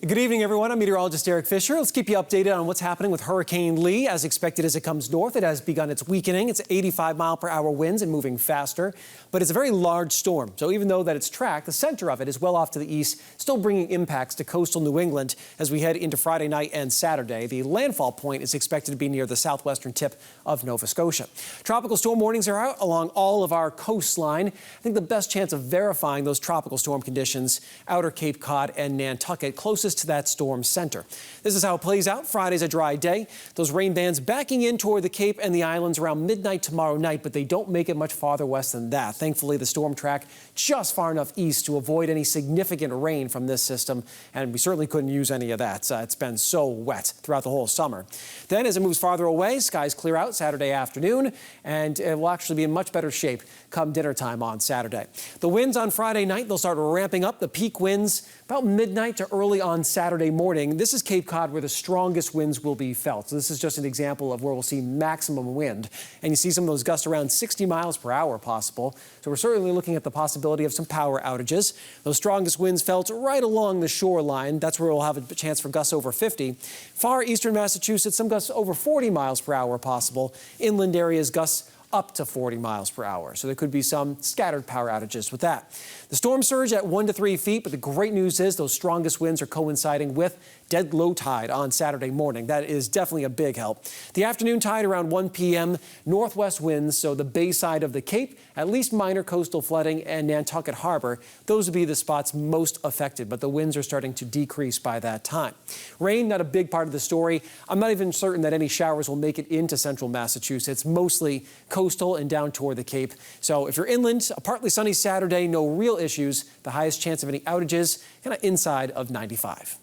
Good evening, everyone. I'm meteorologist Eric Fisher. Let's keep you updated on what's happening with Hurricane Lee. As expected, as it comes north, it has begun its weakening. It's 85-mile-per-hour winds and moving faster, but it's a very large storm. So even though that it's tracked, the center of it is well off to the east, still bringing impacts to coastal New England as we head into Friday night and Saturday. The landfall point is expected to be near the southwestern tip of Nova Scotia. Tropical storm warnings are out along all of our coastline. I think the best chance of verifying those tropical storm conditions, outer Cape Cod and Nantucket, closest to that storm center. This is how it plays out. Friday's a dry day. Those rain bands backing in toward the Cape and the islands around midnight tomorrow night, but they don't make it much farther west than that. Thankfully, the storm track just far enough east to avoid any significant rain from this system, and we certainly couldn't use any of that. It's been so wet throughout the whole summer. Then, as it moves farther away, skies clear out Saturday afternoon, and it will actually be in much better shape come dinner time on Saturday. The winds on Friday night, they'll start ramping up. The peak winds about midnight to early on Saturday morning. This is Cape Cod where the strongest winds will be felt. So this is just an example of where we'll see maximum wind. And you see some of those gusts around 60 miles per hour possible. So we're certainly looking at the possibility of some power outages. Those strongest winds felt right along the shoreline. That's where we'll have a chance for gusts over 50. Far eastern Massachusetts, some gusts over 40 miles per hour possible. Inland areas, gusts up to 40 miles per hour. So there could be some scattered power outages with that. The storm surge at 1 to 3 feet, but the great news is those strongest winds are coinciding with dead low tide on Saturday morning. That is definitely a big help. The afternoon tide around 1 p.m. Northwest winds, so the bay side of the Cape, at least minor coastal flooding, and Nantucket Harbor. Those would be the spots most affected, but the winds are starting to decrease by that time. Rain, not a big part of the story. I'm not even certain that any showers will make it into central Massachusetts, mostly coastal and down toward the Cape. So if you're inland, a partly sunny Saturday, no real issues. The highest chance of any outages kind of inside of 95.